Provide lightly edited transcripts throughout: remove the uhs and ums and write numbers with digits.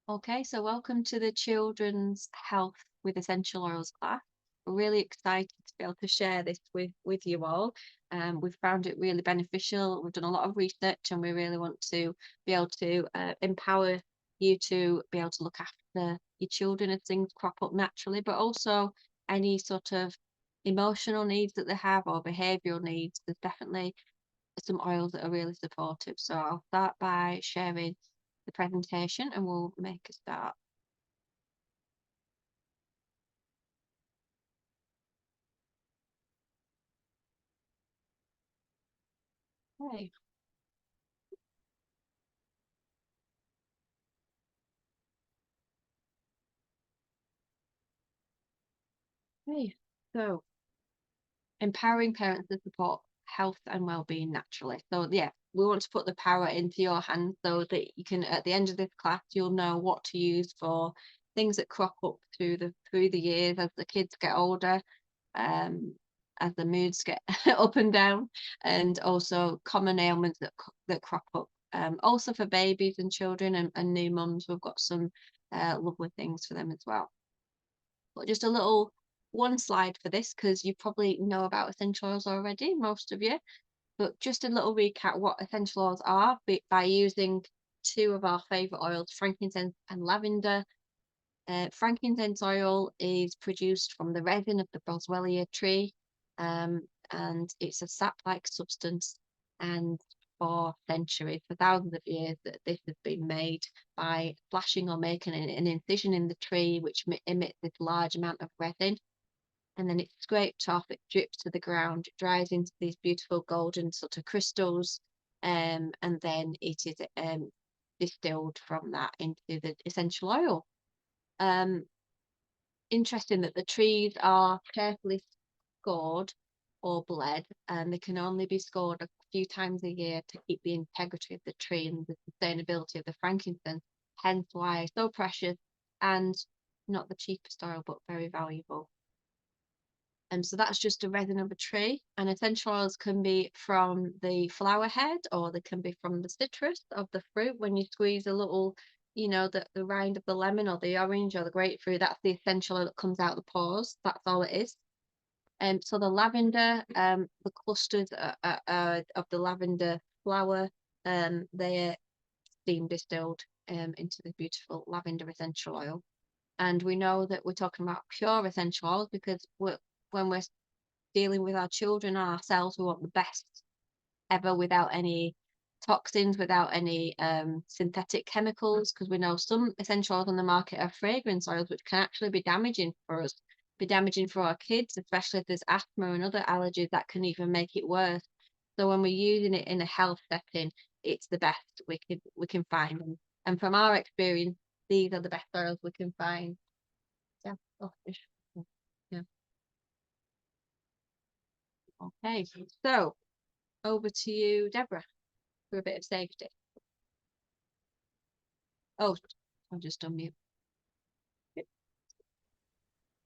Okay, so welcome to the Children's Health with Essential Oils class. We're really excited to be able to share this with you all. We've found it really beneficial. We've done a lot of research and we really want to be able to empower you to be able to look after your children as things crop up naturally, but also any sort of emotional needs that they have or behavioural needs. There's definitely some oils that are really supportive. So I'll start by sharing the presentation and we'll make a start. Okay. Okay. So empowering parents to support health and well-being naturally. So yeah, we want to put the power into your hands so that you can, at the end of this class, you'll know what to use for things that crop up through the years as the kids get older, um, as the moods get up and down, and also common ailments that crop up. Also for babies and children and new mums, we've got some lovely things for them as well. But just a little one slide for this because you probably know about essential oils already, most of you. But just a little recap what essential oils are by using two of our favorite oils, frankincense and lavender. Frankincense oil is produced from the resin of the Boswellia tree, and it's a sap-like substance. And for centuries, for thousands of years, that this has been made by flashing or making an incision in the tree, which emits this large amount of resin. And then it's scraped off, it drips to the ground, it dries into these beautiful golden sort of crystals, and then it is distilled from that into the essential oil. Um, Interesting that the trees are carefully scored or bled, and they can only be scored a few times a year to keep the integrity of the tree and the sustainability of the frankincense, hence why so precious and not the cheapest oil, but very valuable. And so that's just a resin of a tree. And essential oils can be from the flower head or they can be from the citrus of the fruit. When you squeeze a little, the rind of the lemon or the orange or the grapefruit, that's the essential oil that comes out the pores. That's all it is. So the lavender, the clusters of the lavender flower, they're steam distilled into the beautiful lavender essential oil. And we know that we're talking about pure essential oils because when we're dealing with our children and ourselves, we want the best ever without any toxins, without any synthetic chemicals, because we know some essential oils on the market are fragrance oils, which can actually be damaging for us, be damaging for our kids, especially if there's asthma and other allergies that can even make it worse. So when we're using it in a health setting, it's the best we can find. And from our experience, these are the best oils we can find. Yeah. Oh, yeah. Okay. So over to you, Deborah, for a bit of safety. Oh, I'll just unmute.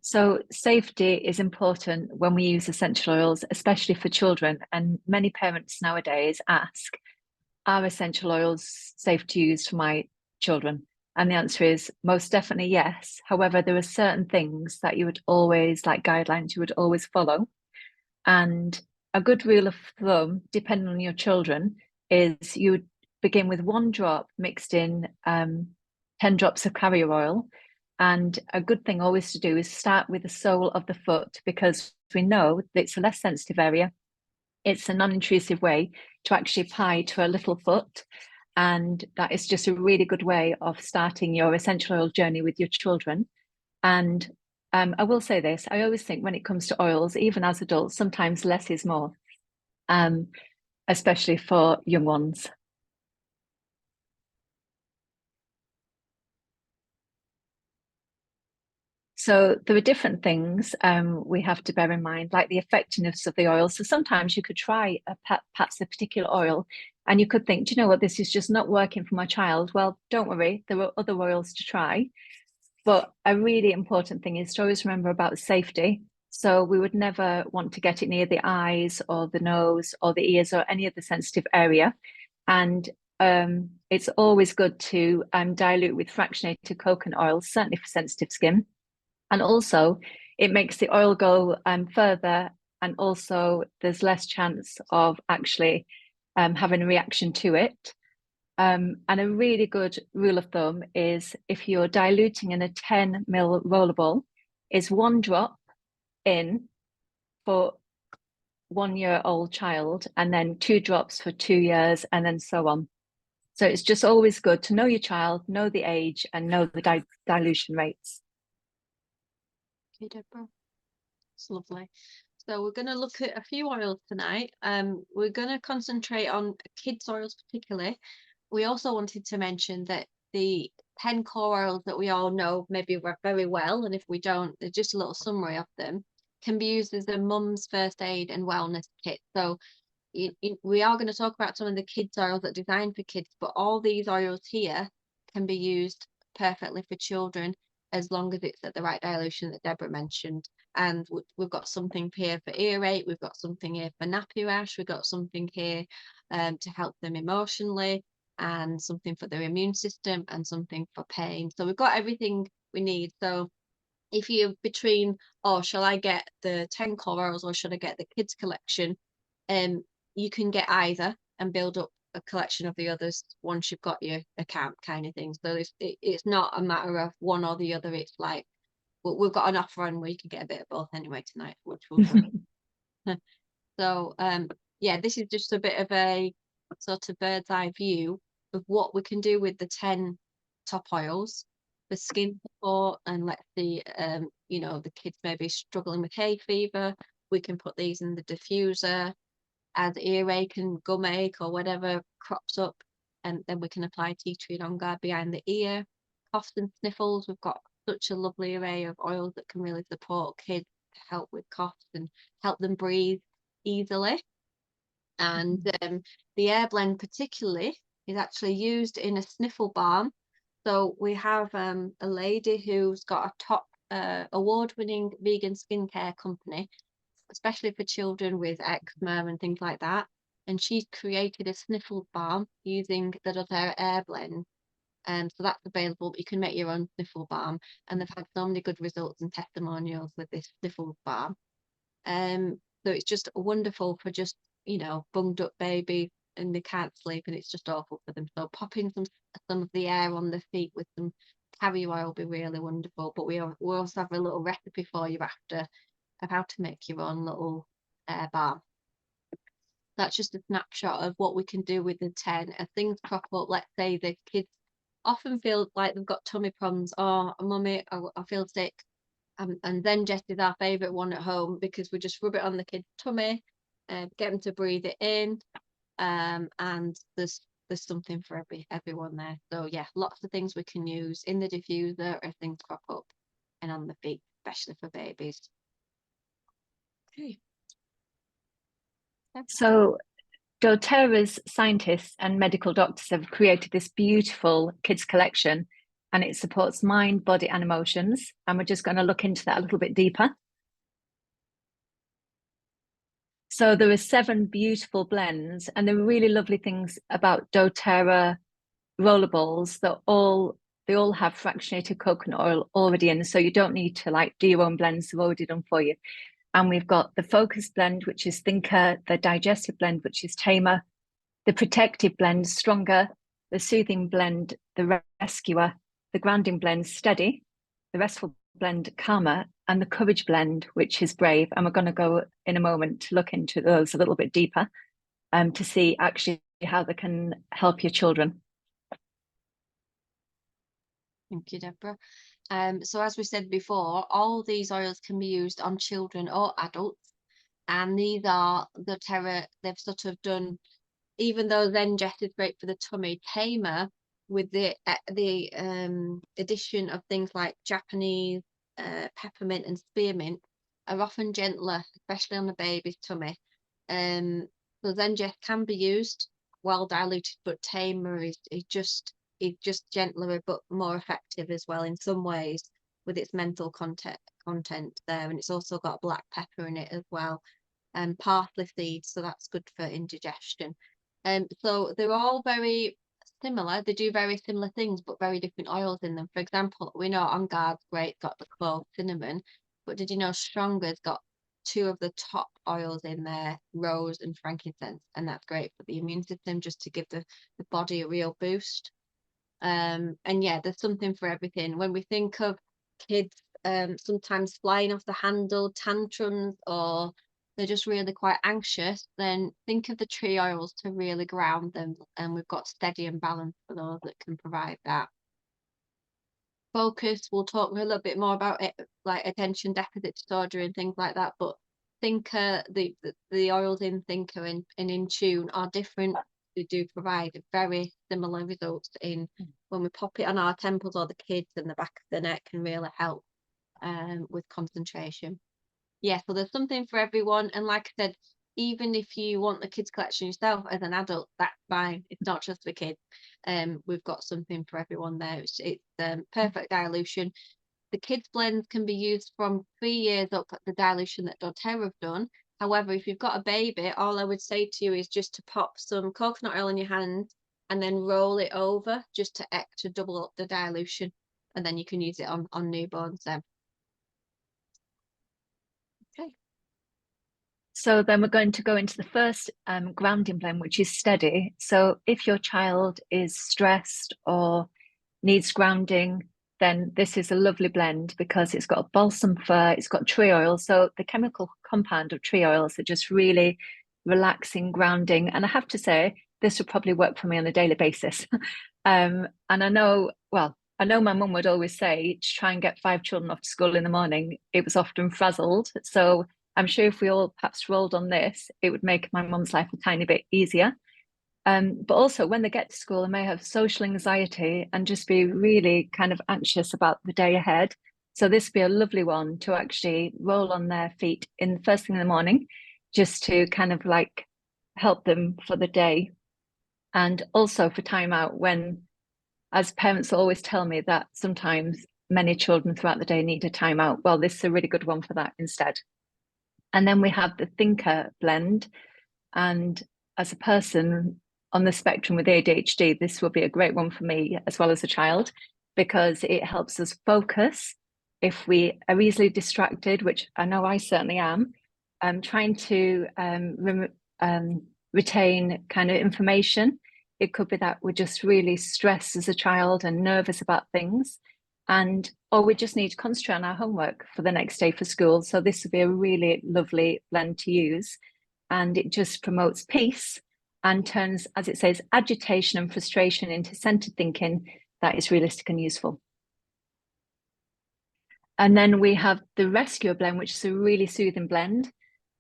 So safety is important when we use essential oils, especially for children. And many parents nowadays ask, are essential oils safe to use for my children? And the answer is most definitely yes. However, there are certain things that you would always, like guidelines, you would always follow. And a good rule of thumb, depending on your children, is you would begin with 1 drop mixed in 10 drops of carrier oil. And a good thing always to do is start with the sole of the foot because we know that it's a less sensitive area. It's a non-intrusive way to actually apply to a little foot. And that is just a really good way of starting your essential oil journey with your children. And I will say this, I always think when it comes to oils, even as adults, sometimes less is more, especially for young ones. So there are different things we have to bear in mind, like the effectiveness of the oil. So sometimes you could try perhaps a particular oil and you could think, do you know what, this is just not working for my child. Well, don't worry, there are other oils to try. But a really important thing is to always remember about safety. So we would never want to get it near the eyes or the nose or the ears or any other sensitive area. And it's always good to dilute with fractionated coconut oil, certainly for sensitive skin. And also, it makes the oil go further, and also there's less chance of actually having a reaction to it. And a really good rule of thumb is if you're diluting in a 10 ml rollerball, is 1 drop in for 1-year-old child, and then 2 drops for 2 years, and then so on. So it's just always good to know your child, know the age, and know the dilution rates. Okay, Deborah. It's lovely. So we're going to look at a few oils tonight. We're going to concentrate on kids oils particularly. We also wanted to mention that the 10 core oils that we all know maybe very well, and if we don't, there's just a little summary of them, can be used as a mum's first aid and wellness kit. So we are going to talk about some of the kids oils that are designed for kids, but all these oils here can be used perfectly for children as long as it's at the right dilution that Deborah mentioned. And we've got something here for earache, we've got something here for nappy rash, we've got something here to help them emotionally, and something for their immune system, and something for pain. So we've got everything we need. So if you're between, oh, shall I get the 10 core oils or should I get the kids collection, you can get either and build up a collection of the others once you've got your account, kind of thing. So it's not a matter of one or the other. It's like, well, we've got an offer on where you can get a bit of both anyway tonight, which will so yeah, this is just a bit of a sort of bird's eye view of what we can do with the 10 top oils for skin support. And let's see, you know, the kids may be struggling with hay fever, we can put these in the diffuser as earache and gum ache or whatever crops up, and then we can apply tea tree and on guard behind the ear. Coughs and sniffles, we've got such a lovely array of oils that can really support kids to help with coughs and help them breathe easily. And the air blend particularly is actually used in a sniffle balm. So we have a lady who's got a top award-winning vegan skincare company, especially for children with eczema and things like that. And she's created a sniffle balm using the doTERRA air blend. And so that's available, but you can make your own sniffle balm. And they've had so many good results and testimonials with this sniffle balm. So it's just wonderful for just, you know, bunged up baby and they can't sleep and it's just awful for them. So popping some of the air on the feet with some carrier oil will be really wonderful. But we also have a little recipe for you after of how to make your own little balm. That's just a snapshot of what we can do with the 10. As things crop up, let's say the kids often feel like they've got tummy problems, or mummy, I feel sick. And Zen-Jet is our favourite one at home because we just rub it on the kid's tummy, get them to breathe it in, and there's something for everyone there. So yeah, lots of things we can use in the diffuser as things crop up, and on the feet, especially for babies. Okay. So doTERRA's scientists and medical doctors have created this beautiful kids collection, and it supports mind, body, and emotions. And we're just going to look into that a little bit deeper. So there are 7 beautiful blends, and the really lovely things about doTERRA rollerballs that they all have fractionated coconut oil already in, so you don't need to like do your own blends, they're already done for you. And we've got the focus blend, which is thinker, the digestive blend, which is tamer, the protective blend, stronger, the soothing blend, the rescuer, the grounding blend, steady, the restful blend, calmer, and the courage blend, which is brave. And we're going to go in a moment to look into those a little bit deeper to see actually how they can help your children. Thank you, Deborah. So as we said before, all these oils can be used on children or adults, and these are doTERRA. They've sort of done, even though Zen-Jet is great for the tummy, tamer with the addition of things like Japanese peppermint and spearmint are often gentler, especially on the baby's tummy. So Zen-Jet can be used well diluted, but tamer is just gentler but more effective as well in some ways with its mental content there. And it's also got black pepper in it as well, and parsley seeds, so that's good for indigestion. So they're all very similar. They do very similar things, but very different oils in them. For example, we know On Guard's great, got the clove, cinnamon, but did you know Stronger's got two of the top oils in there, rose and frankincense, and that's great for the immune system, just to give the body a real boost. And yeah, there's something for everything. When we think of kids sometimes flying off the handle, tantrums, or they're just really quite anxious, then think of the tree oils to really ground them. And we've got steady and balance for those that can provide that. Focus, we'll talk a little bit more about it, like attention deficit disorder and things like that. But Thinker, the oils in Thinker and in Tune are different. They do provide very similar results in when we pop it on our temples or the kids, and the back of the neck can really help with concentration. Yeah, so there's something for everyone. And like I said, even if you want the kids collection yourself as an adult, that's fine. It's not just for kids. We've got something for everyone there. It's perfect dilution. The kids blends can be used from 3 years up at the dilution that doTERRA have done. However, if you've got a baby, all I would say to you is just to pop some coconut oil in your hand and then roll it over just to double up the dilution, and then you can use it on newborns then. Okay. So then we're going to go into the first grounding blend, which is steady. So if your child is stressed or needs grounding, then this is a lovely blend because it's got balsam fir, it's got tree oil. So the chemical compound of tree oils are just really relaxing, grounding. And I have to say, this would probably work for me on a daily basis. And I know my mum would always say to try and get 5 children off to school in the morning. It was often frazzled. So I'm sure if we all perhaps rolled on this, it would make my mum's life a tiny bit easier. But also when they get to school, they may have social anxiety and just be really kind of anxious about the day ahead. So this would be a lovely one to actually roll on their feet in the first thing in the morning, just to kind of like help them for the day. And also for time out, when, as parents always tell me that sometimes many children throughout the day need a timeout. Well, this is a really good one for that instead. And then we have the Thinker blend. And as a person on the spectrum with ADHD, this will be a great one for me as well as a child, because it helps us focus if we are easily distracted, which I know I certainly am. Trying to retain kind of information. It could be that we're just really stressed as a child and nervous about things, or we just need to concentrate on our homework for the next day for school. So this would be a really lovely blend to use. And it just promotes peace and turns, as it says, agitation and frustration into centered thinking that is realistic and useful. And then we have the Rescue blend, which is a really soothing blend.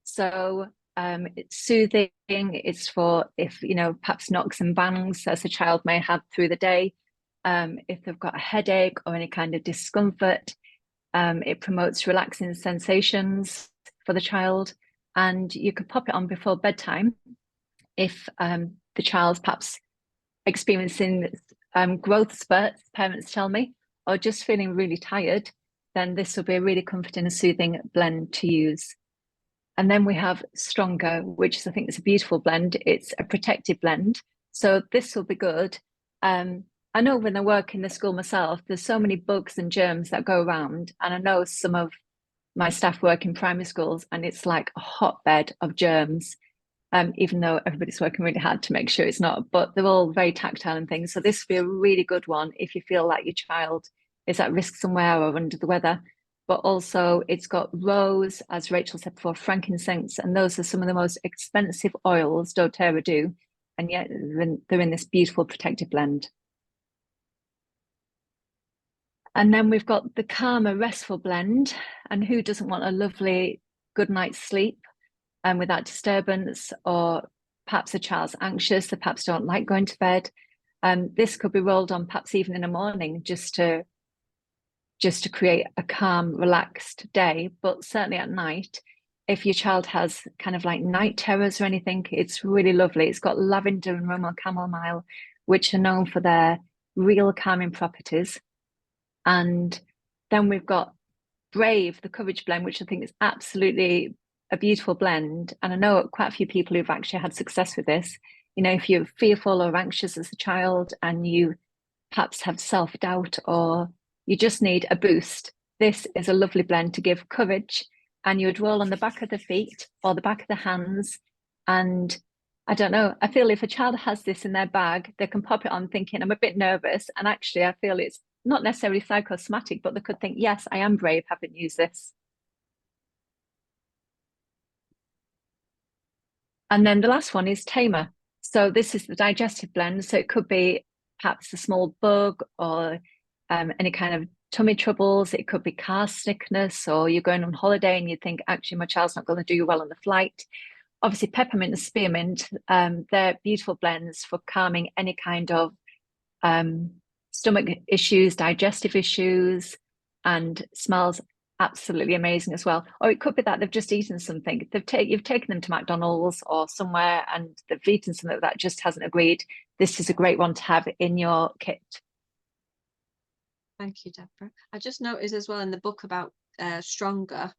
So it's soothing. It's for if, perhaps knocks and bangs as a child may have through the day. If they've got a headache or any kind of discomfort, it promotes relaxing sensations for the child. And you could pop it on before bedtime if the child's perhaps experiencing growth spurts, parents tell me, or just feeling really tired, then this will be a really comforting and soothing blend to use. And then we have Stronger, which I think is a beautiful blend. It's a protective blend. So this will be good. I know when I work in the school myself, there's so many bugs and germs that go around. And I know some of my staff work in primary schools and it's like a hotbed of germs, even though everybody's working really hard to make sure it's not, but they're all very tactile and things. So this would be a really good one if you feel like your child is at risk somewhere or under the weather. But also it's got rose, as Rachel said before, frankincense, and those are some of the most expensive oils doTERRA do. And yet they're in this beautiful protective blend. And then we've got the Calmer Restful blend. And who doesn't want a lovely good night's sleep without disturbance, or perhaps a child's anxious, they perhaps don't like going to bed. This could be rolled on perhaps even in the morning just to create a calm, relaxed day. But certainly at night, if your child has kind of like night terrors or anything, it's really lovely. It's got lavender and Roman chamomile, which are known for their real calming properties. And then we've got Brave, the Courage blend, which I think is absolutely a beautiful blend. And I know quite a few people who've actually had success with this. You know, if you're fearful or anxious as a child and you perhaps have self-doubt or you just need a boost, this is a lovely blend to give courage. And you would roll on the back of the feet or the back of the hands. And I don't know, I feel if a child has this in their bag, they can pop it on thinking, I'm a bit nervous. And actually, I feel it's not necessarily psychosomatic, but they could think, yes, I am brave having used this. And then the last one is tamer. So this is the digestive blend. So it could be perhaps a small bug or any kind of tummy troubles. It could be car sickness, or you're going on holiday and you think, actually, my child's not going to do well on the flight. Obviously, peppermint and spearmint, they're beautiful blends for calming any kind of stomach issues, digestive issues, and smells absolutely amazing as well. Or it could be that they've just eaten something. You've taken them to McDonald's or somewhere and they've eaten something that just hasn't agreed. This is a great one to have in your kit. Thank you, Deborah. I just noticed as well in the book about Stronger,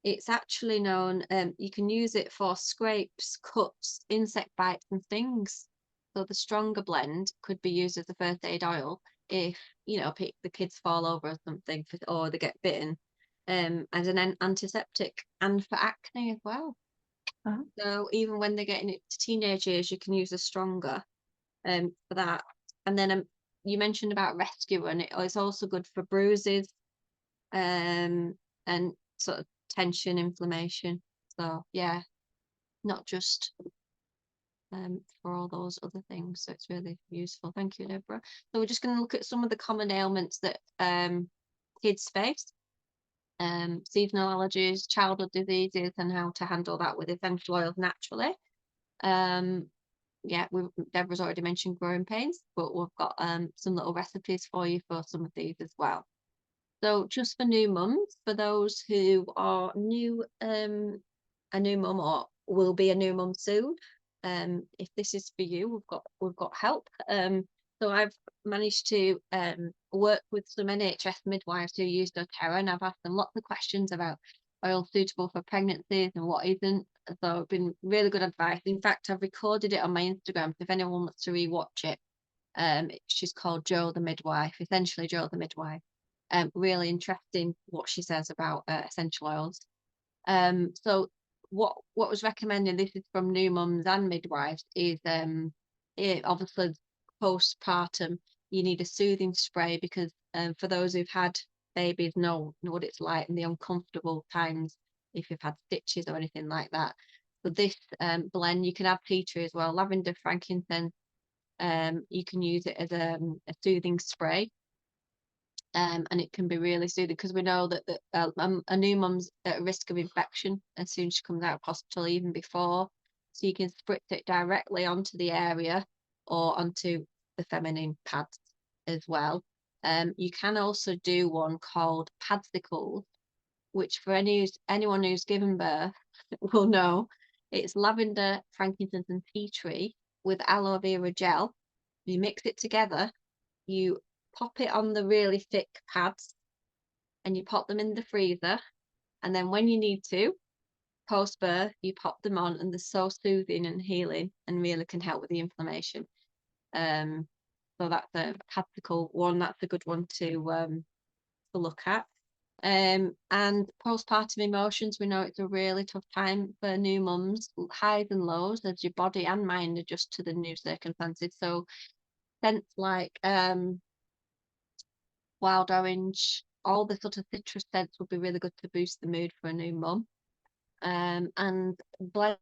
it's actually known, you can use it for scrapes, cuts, insect bites and stings. So the Stronger blend could be used as a first aid oil if, the kids fall over or something, or they get bitten, as an antiseptic and for acne as well. Oh. So even when they're getting into teenage years, you can use a Stronger for that. And then you mentioned about rescue, and it's also good for bruises and sort of tension, inflammation. So yeah, not just for all those other things. So it's really useful. Thank you, Deborah. So we're just going to look at some of the common ailments that kids face. Seasonal allergies, childhood diseases, and how to handle that with essential oils naturally. Yeah, Deborah's already mentioned growing pains, but we've got some little recipes for you for some of these as well. So just for new mums, for those who are new, a new mum or will be a new mum soon, if this is for you, we've got help. So I've managed to work with some NHS midwives who use doTERRA, and I've asked them lots of questions about oil suitable for pregnancies and what isn't. So it's been really good advice. In fact, I've recorded it on my Instagram, so if anyone wants to rewatch it. She's called Jo the Midwife, essentially Jo the Midwife. Really interesting what she says about essential oils. So what was recommended, this is from new mums and midwives, is obviously postpartum, you need a soothing spray because for those who've had babies know what it's like in the uncomfortable times if you've had stitches or anything like that. So this blend, you can add tea tree as well, lavender, frankincense. You can use it as a soothing spray. And it can be really soothing because we know that a new mum's at risk of infection as soon as she comes out of hospital, even before. So you can spritz it directly onto the area or onto the feminine pads as well. You can also do one called padsicles, which for anyone who's given birth will know it's lavender, frankincense, and tea tree with aloe vera gel. You mix it together, you pop it on the really thick pads and you pop them in the freezer, and then when you need to post birth you pop them on, and they're so soothing and healing and really can help with the inflammation. So that's a practical one, that's a good one to look at. And postpartum emotions, we know it's a really tough time for new mums, highs and lows as your body and mind adjust to the new circumstances. So scents like wild orange, all the sort of citrus scents would be really good to boost the mood for a new mum. And blend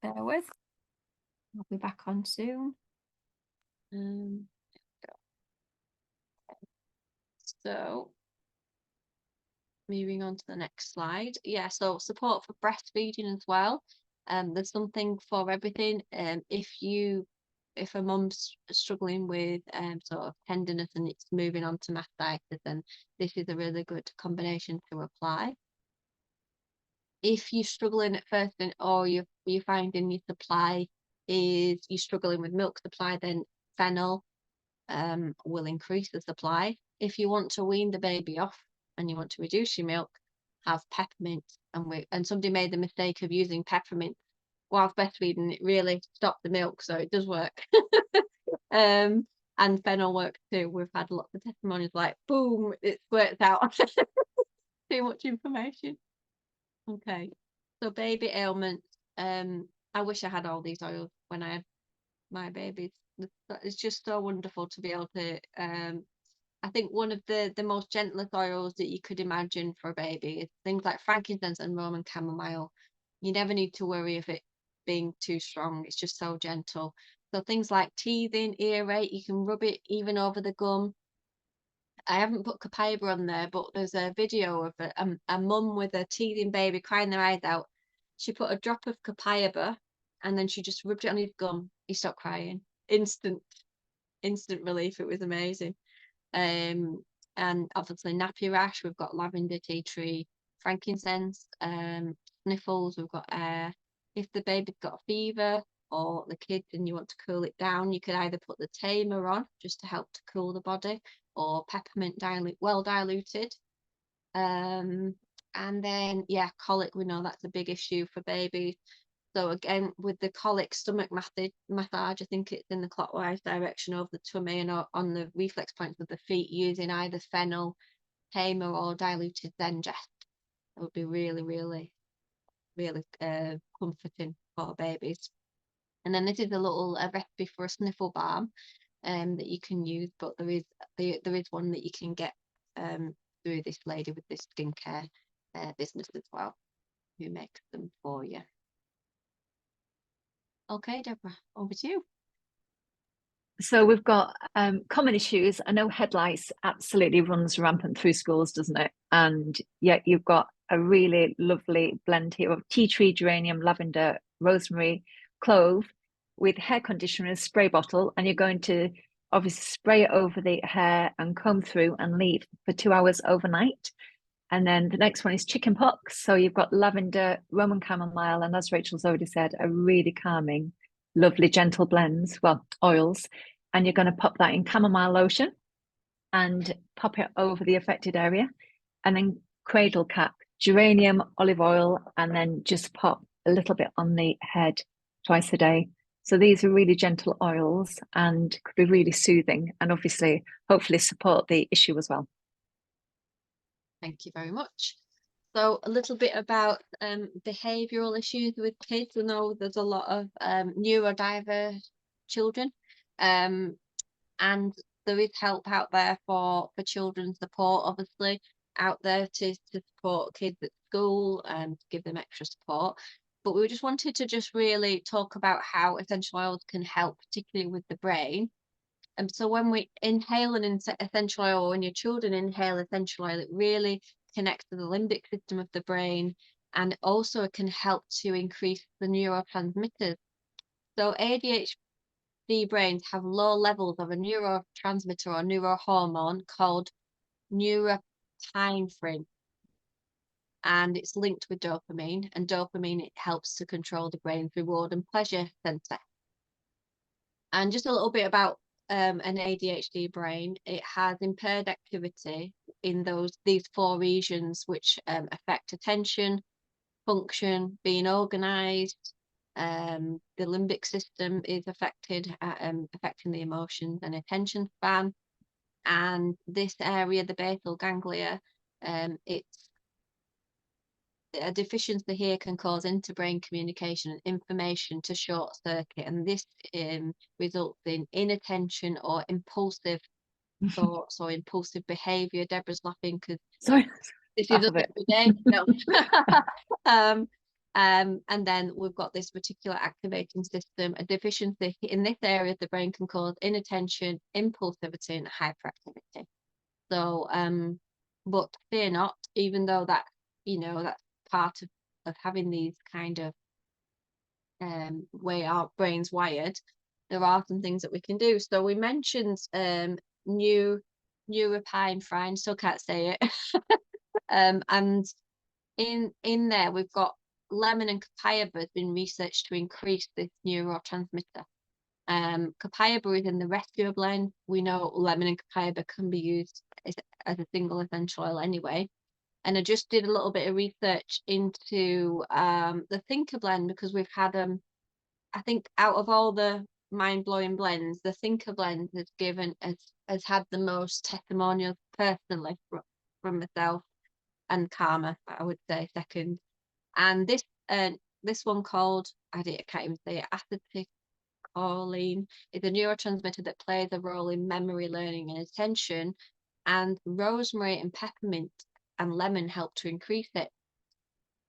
bear with. I'll be back on soon. So moving on to the next slide. Yeah, so support for breastfeeding as well. There's something for everything. If a mum's struggling with sort of tenderness and it's moving on to mastitis, then this is a really good combination to apply. If you're struggling at first or you're finding your supply is you're struggling with milk supply, then fennel will increase the supply. If you want to wean the baby off and you want to reduce your milk, have peppermint. And somebody made the mistake of using peppermint whilst breastfeeding. It really stopped the milk, so it does work. And fennel works too. We've had lots of testimonies like, boom, it squirts out. Too much information. Okay, so baby ailments. I wish I had all these oils when I had my babies. It's just so wonderful to be able to. I think one of the most gentlest oils that you could imagine for a baby is things like frankincense and Roman chamomile. You never need to worry of it being too strong. It's just so gentle. So things like teething, earache, you can rub it even over the gum. I haven't put copaiba on there, but there's a video of a mum with a teething baby crying their eyes out. She put a drop of copaiba and then she just rubbed it on his gum. He stopped crying. Instant relief. It was amazing. And obviously nappy rash, we've got lavender, tea tree, frankincense, sniffles, we've got air. If the baby's got a fever or the kids and you want to cool it down, you could either put the tamer on just to help to cool the body, or peppermint well diluted. And then colic, we know that's a big issue for babies. So again, with the colic stomach massage, I think it's in the clockwise direction of the tummy and on the reflex points of the feet, using either fennel, tamer, or diluted Zengest. It would be really, really, really comforting for babies. And then this is a little recipe for a sniffle balm that you can use, but there is one that you can get through this lady with this skincare business as well, who makes them for you. Okay, Deborah, over to you. So we've got common issues. I know head lice absolutely runs rampant through schools, doesn't it? And yet you've got a really lovely blend here of tea tree, geranium, lavender, rosemary, clove with hair conditioner in a spray bottle. And you're going to obviously spray it over the hair and comb through and leave for 2 hours overnight. And then the next one is chicken pox. So you've got lavender, Roman chamomile, and as Rachel's already said, a really calming, lovely, gentle blends, well, oils. And you're going to pop that in chamomile lotion and pop it over the affected area. And then cradle cap, geranium, olive oil, and then just pop a little bit on the head twice a day. So these are really gentle oils and could be really soothing and obviously, hopefully support the issue as well. Thank you very much. So a little bit about behavioural issues with kids. We know there's a lot of neurodiverse children, and there is help out there for children's support, obviously, out there to support kids at school and give them extra support. But we just wanted to just really talk about how essential oils can help, particularly with the brain. And so when we inhale an essential oil, or when your children inhale essential oil, it really connects to the limbic system of the brain, and also it can help to increase the neurotransmitters. So ADHD brains have low levels of a neurotransmitter or neurohormone called norepinephrine, and it's linked with dopamine, and dopamine, it helps to control the brain's reward and pleasure center. And just a little bit about an ADHD brain. It has impaired activity in these 4 regions, which affect attention, function, being organized. The limbic system is affected, affecting the emotions and attention span. And this area, the basal ganglia, it's a deficiency here can cause interbrain communication and information to short circuit, and this results in inattention or impulsive thoughts or impulsive behavior. Deborah's laughing because this is us every day. No. And then we've got this reticular activating system. A deficiency in this area of the brain can cause inattention, impulsivity, and hyperactivity. So, but fear not, even though that, that's part of having these kind of way our brain's wired, there are some things that we can do. So we mentioned norepinephrine, still can't say it. And in there we've got lemon and copaiba has been researched to increase this neurotransmitter. Copaiba is in the rescuer blend. We know lemon and copaiba can be used as a single essential oil anyway. And I just did a little bit of research into the Thinker blend, because we've had I think out of all the mind-blowing blends, the Thinker blend has had the most testimonials personally from myself and Karma, I would say second. And this one called, I can't even say it, acetylcholine, is a neurotransmitter that plays a role in memory, learning, and attention. And rosemary and peppermint and lemon help to increase it.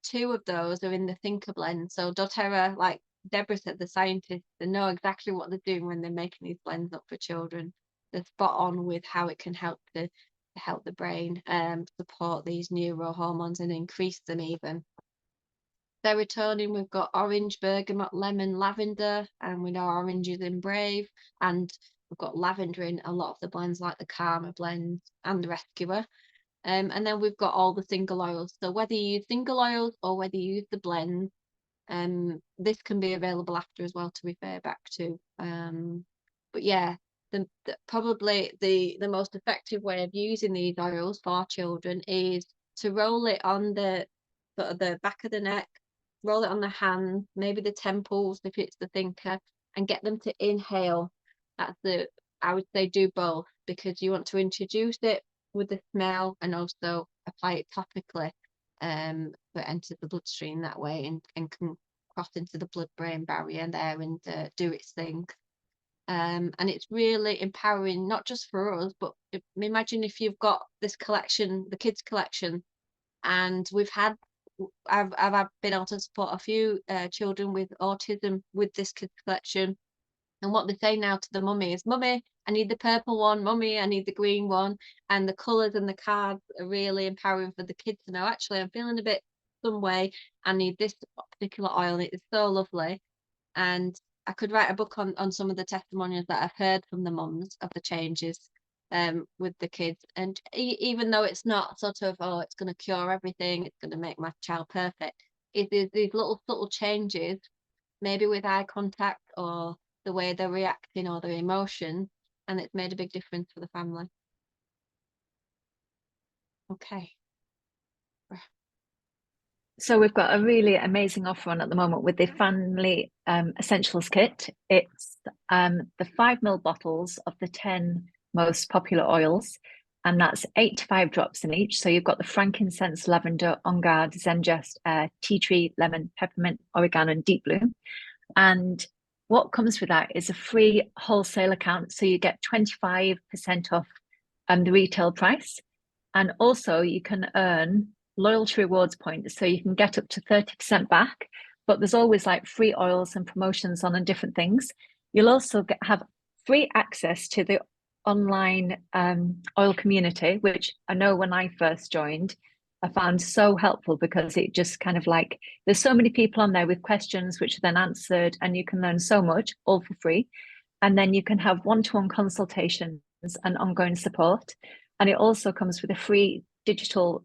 Two of those are in the Thinker blend. So doTERRA, like Deborah said, the scientists, they know exactly what they're doing when they're making these blends up for children. They're spot on with how it can help to help the brain support these neurohormones and increase them even. Serotonin, we've got orange, bergamot, lemon, lavender, and we know orange is in Brave, and we've got lavender in a lot of the blends like the Karma blend and the Rescuer. And then we've got all the single oils. So whether you use single oils or whether you use the blend, this can be available after as well to refer back to. But yeah, probably the most effective way of using these oils for children is to roll it on the sort of the back of the neck, roll it on the hands, maybe the temples if it's the Thinker, and get them to inhale. I would say do both, because you want to introduce it with the smell and also apply it topically, so it enters the bloodstream that way and can cross into the blood-brain barrier there and do its thing. And it's really empowering, not just for us, but imagine if you've got this collection, the kids collection, and I've been able to support a few children with autism with this kids collection. And what they say now to the mummy is, "Mummy, I need the purple one. Mummy, I need the green one." And the colours and the cards are really empowering for the kids to know, actually, I'm feeling a bit some way. I need this particular oil. It is so lovely. And I could write a book on some of the testimonials that I've heard from the mums of the changes with the kids. And even though it's not sort of, oh, it's going to cure everything, it's going to make my child perfect, it is these little subtle changes, maybe with eye contact or the way they're reacting or their emotions, and it's made a big difference for the family. Okay. So we've got a really amazing offer on at the moment with the Family Essentials Kit. It's the 5 ml bottles of the 10 most popular oils, and that's 8 to 5 drops in each. So you've got the frankincense, lavender, on guard, zengest, tea tree, lemon, peppermint, oregano, and deep blue. And what comes with that is a free wholesale account. So you get 25% off the retail price. And also you can earn loyalty rewards points. So you can get up to 30% back, but there's always like free oils and promotions on different things. You'll also have free access to the online oil community, which I know when I first joined, I found so helpful, because it just kind of like, there's so many people on there with questions which are then answered, and you can learn so much all for free. And then you can have one-to-one consultations and ongoing support. And it also comes with a free digital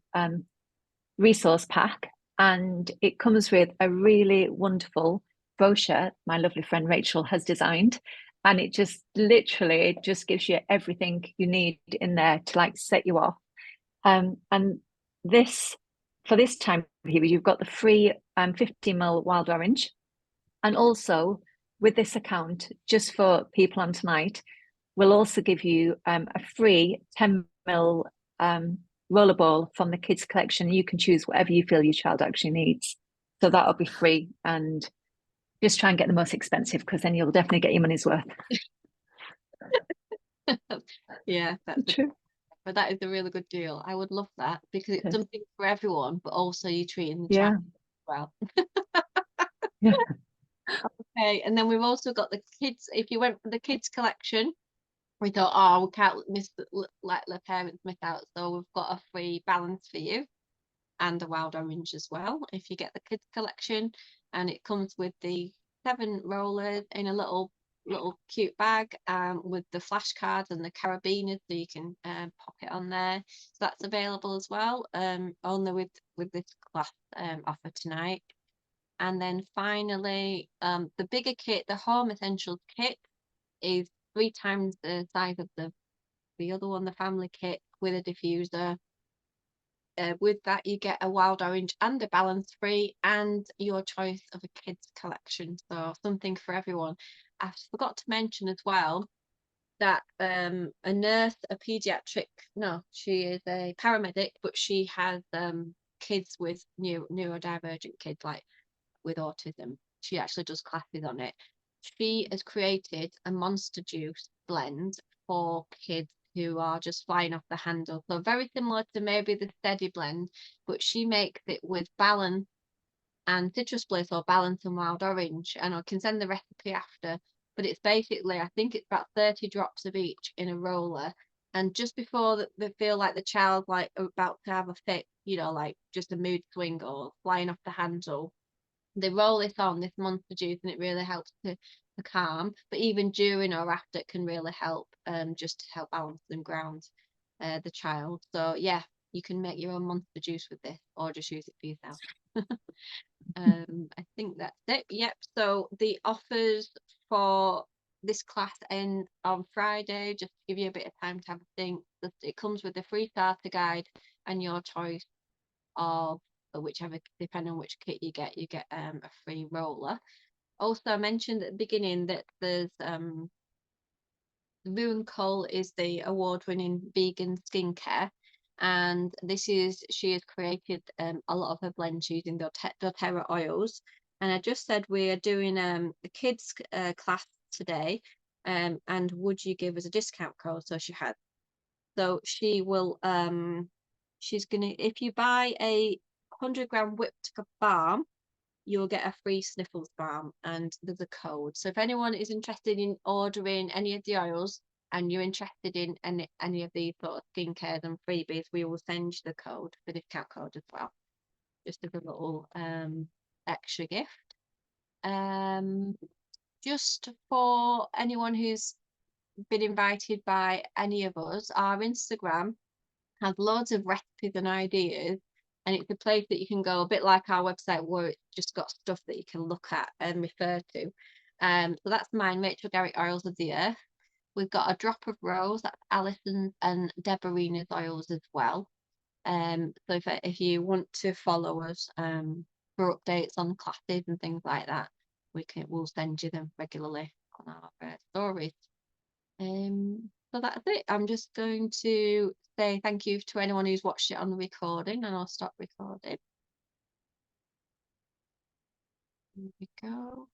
resource pack, and it comes with a really wonderful brochure my lovely friend Rachel has designed, and it just literally just gives you everything you need in there to like set you off. And this, for this time here, you've got the free 50 ml wild orange, and also with this account, just for people on tonight, we'll also give you a free 10 ml rollerball from the kids collection. You can choose whatever you feel your child actually needs, so that'll be free. And just try and get the most expensive, because then you'll definitely get your money's worth. Yeah, that's true. But that is a really good deal. I would love that, because it's something for everyone, but also you're treating the child well. Yeah. Okay, and then we've also got the kids. If you went for the kids collection, we thought, oh, we can't let the parents miss out, so we've got a free balance for you and a wild orange as well if you get the kids collection. And it comes with the 7 rollers in a little cute bag, with the flashcards and the carabiners, so you can pop it on there. So that's available as well, only with this class offer tonight. And then finally, the bigger kit, the Home Essentials kit, is 3 times the size of the other one, the family kit, with a diffuser. With that, you get a wild orange and a balance free, and your choice of a kids collection. So something for everyone. I forgot to mention as well that a nurse, a pediatric, no, she is a paramedic, but she has kids with neurodivergent kids, like with autism. She actually does classes on it. She has created a monster juice blend for kids who are just flying off the handle. So very similar to maybe the steady blend, but she makes it with balance and citrus bliss, or balance and wild orange. And I can send the recipe after, but it's basically, I think it's about 30 drops of each in a roller. And just before they feel like the child's like about to have a fit, like just a mood swing or flying off the handle, they roll this on, this monster juice, and it really helps to calm. But even during or after, it can really help, just to help balance and ground the child. So yeah, you can make your own monster juice with this, or just use it for yourself. I think that's it. Yep. So the offers for this class end on Friday, just to give you a bit of time to have a think. It comes with a free starter guide and your choice of whichever, depending on which kit you get a free roller. Also, I mentioned at the beginning that there's Rue & Cole is the award-winning vegan skincare, and she has created a lot of her blends using doTERRA oils. And I just said we are doing a kids class today, and would you give us a discount code? So she had. So she will she's gonna, if you buy a 100-gram whipped balm, you'll get a free sniffles balm, and there's a code. So if anyone is interested in ordering any of the oils, and you're interested in any of these sort of skincare and freebies, we will send you the code, the discount code as well, just as a little extra gift. Just for anyone who's been invited by any of us, our Instagram has loads of recipes and ideas, and it's a place that you can go, a bit like our website, where it's just got stuff that you can look at and refer to. So that's mine, Rachel Garrick Oils of the Earth. We've got a Drop of Rose, that's Alison's and Deborina's oils as well. So if you want to follow us for updates on classes and things like that, we'll send you them regularly on our stories. So that's it. I'm just going to say thank you to anyone who's watched it on the recording, and I'll stop recording. Here we go.